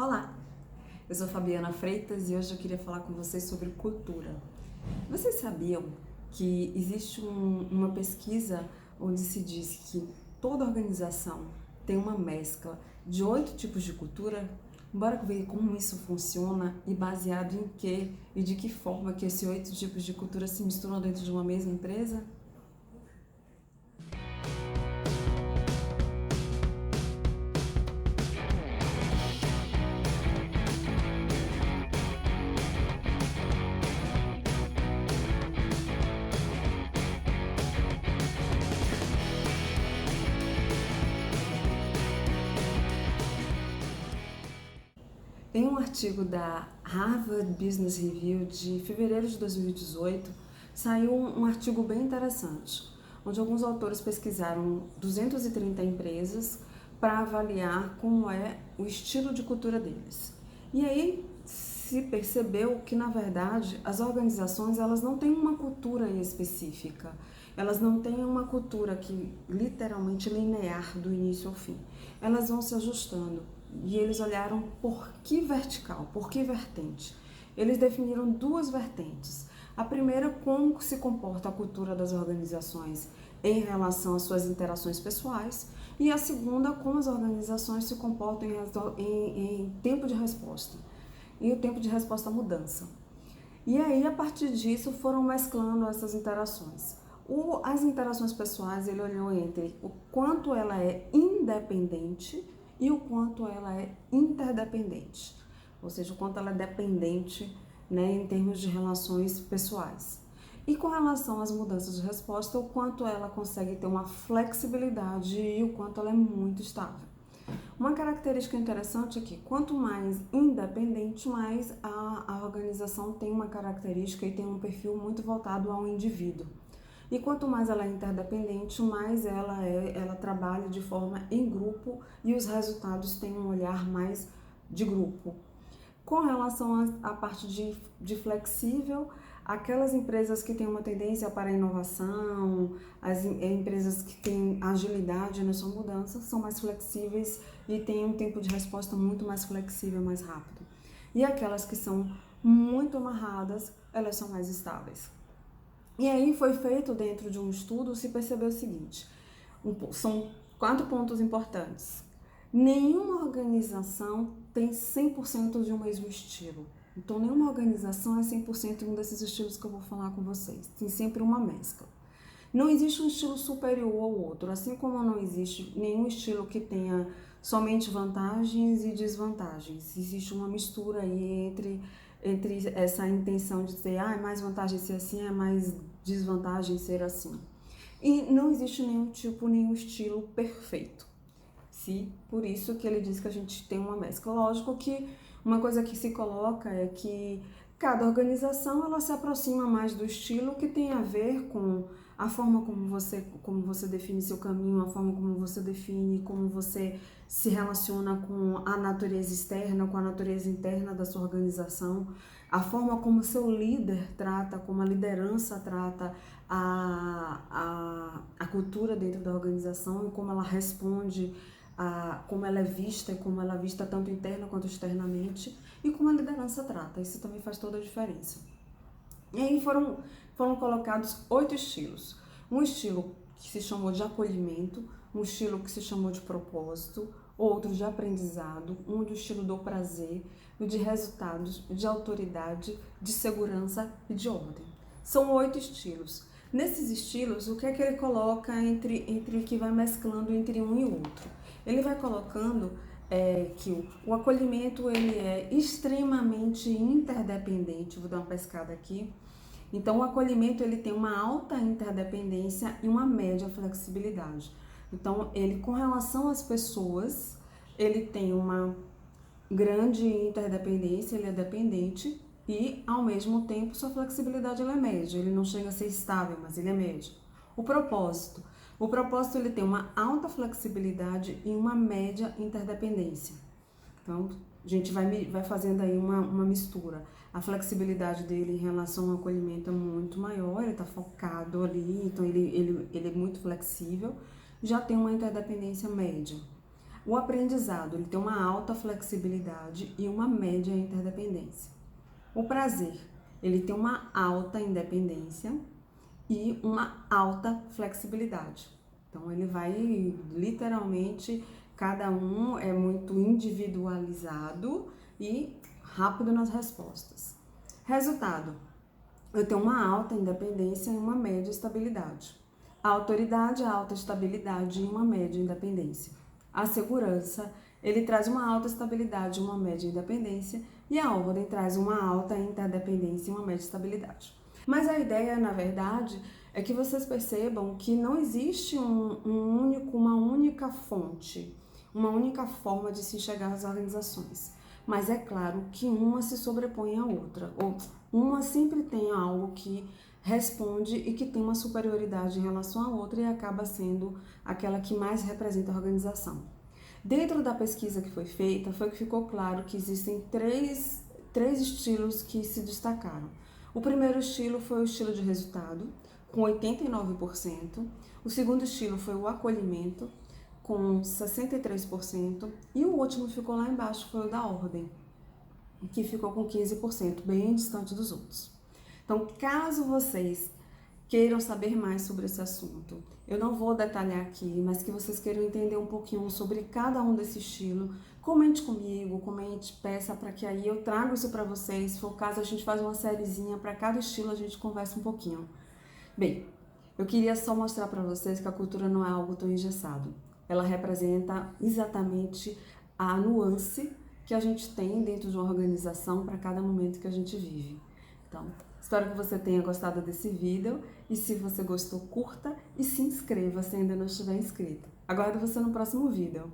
Olá, eu sou Fabiana Freitas e hoje eu queria falar com vocês sobre cultura. Vocês sabiam que existe uma pesquisa onde se diz que toda organização tem uma mescla de 8 tipos de cultura? Bora ver como isso funciona e baseado em que e de que forma que esses 8 tipos de cultura se misturam dentro de uma mesma empresa? Em um artigo da Harvard Business Review de fevereiro de 2018, saiu um artigo bem interessante, onde alguns autores pesquisaram 230 empresas para avaliar como é o estilo de cultura deles. E aí se percebeu que, na verdade, as organizações elas não têm uma cultura específica, elas não têm uma cultura que literalmente linear do início ao fim. Elas vão se ajustando. E eles olharam por que vertical, por que vertente. Eles definiram duas vertentes. A primeira, como se comporta a cultura das organizações em relação às suas interações pessoais. E a segunda, como as organizações se comportam em tempo de resposta. E o tempo de resposta à mudança. E aí, a partir disso, foram mesclando essas interações. As interações pessoais, ele olhou entre o quanto ela é independente e o quanto ela é interdependente, ou seja, o quanto ela é dependente, né, em termos de relações pessoais. E com relação às mudanças de resposta, o quanto ela consegue ter uma flexibilidade e o quanto ela é muito estável. Uma característica interessante é que quanto mais independente, mais a organização tem uma característica e tem um perfil muito voltado ao indivíduo. E quanto mais ela é interdependente, mais ela trabalha de forma em grupo e os resultados têm um olhar mais de grupo. Com relação à parte de flexível, aquelas empresas que têm uma tendência para a inovação, as empresas que têm agilidade nessa mudança, são mais flexíveis e têm um tempo de resposta muito mais flexível, mais rápido. E aquelas que são muito amarradas, elas são mais estáveis. E aí foi feito dentro de um estudo, se percebeu o seguinte, são 4 pontos importantes. Nenhuma organização tem 100% de um mesmo estilo. Então, nenhuma organização é 100% um desses estilos que eu vou falar com vocês. Tem sempre uma mescla. Não existe um estilo superior ao outro, assim como não existe nenhum estilo que tenha somente vantagens e desvantagens. Existe uma mistura aí entre essa intenção de dizer, mais vantagem ser assim, é mais desvantagem ser assim. E não existe nenhum tipo, nenhum estilo perfeito. Por isso que ele diz que a gente tem uma mescla. Lógico que uma coisa que se coloca é que cada organização ela se aproxima mais do estilo que tem a ver com a forma como você define seu caminho, a forma como você define, como você se relaciona com a natureza externa, com a natureza interna da sua organização, a forma como seu líder trata, como a liderança trata a cultura dentro da organização e como ela responde, como ela é vista e como ela é vista tanto interna quanto externamente e como a liderança trata. Isso também faz toda a diferença. E aí foram colocados 8 estilos. Um estilo que se chamou de acolhimento, um estilo que se chamou de propósito, outro de aprendizado, um do estilo do prazer, o de resultados, de autoridade, de segurança e de ordem. São 8 estilos. Nesses estilos, o que é que ele coloca entre que vai mesclando entre um e outro? Ele vai colocando que o acolhimento ele é extremamente interdependente. Vou dar uma pescada aqui. Então, o acolhimento ele tem uma alta interdependência e uma média flexibilidade. Então, ele com relação às pessoas, ele tem uma grande interdependência, ele é dependente e, ao mesmo tempo, sua flexibilidade ela é média. Ele não chega a ser estável, mas ele é médio. O propósito ele tem uma alta flexibilidade e uma média interdependência. Então, a gente vai fazendo aí uma mistura. A flexibilidade dele em relação ao acolhimento é muito maior, ele está focado ali, então ele é muito flexível. Já tem uma interdependência média. O aprendizado, ele tem uma alta flexibilidade e uma média interdependência. O prazer, ele tem uma alta independência e uma alta flexibilidade. Então, ele vai literalmente, cada um é muito individualizado e rápido nas respostas. Resultado, eu tenho uma alta independência e uma média estabilidade. A autoridade, a alta estabilidade e uma média independência. A segurança, ele traz uma alta estabilidade e uma média independência, e a ordem traz uma alta interdependência e uma média estabilidade. Mas a ideia, na verdade, é que vocês percebam que não existe uma única fonte, uma única forma de se enxergar as organizações. Mas é claro que uma se sobrepõe à outra, ou uma sempre tem algo que responde e que tem uma superioridade em relação à outra e acaba sendo aquela que mais representa a organização. Dentro da pesquisa que foi feita, foi que ficou claro que existem três estilos que se destacaram. O primeiro estilo foi o estilo de resultado, com 89%. O segundo estilo foi o acolhimento, com 63%. E o último ficou lá embaixo, foi o da ordem, que ficou com 15%, bem distante dos outros. Então, caso vocês queiram saber mais sobre esse assunto, eu não vou detalhar aqui, mas que vocês queiram entender um pouquinho sobre cada um desse estilo, comente comigo, comente, peça para que aí eu trago isso para vocês. Se for o caso, a gente faz uma sériezinha para cada estilo, a gente conversa um pouquinho. Bem, eu queria só mostrar para vocês que a cultura não é algo tão engessado. Ela representa exatamente a nuance que a gente tem dentro de uma organização para cada momento que a gente vive. Então, espero que você tenha gostado desse vídeo e se você gostou, curta e se inscreva se ainda não estiver inscrito. Aguardo você no próximo vídeo.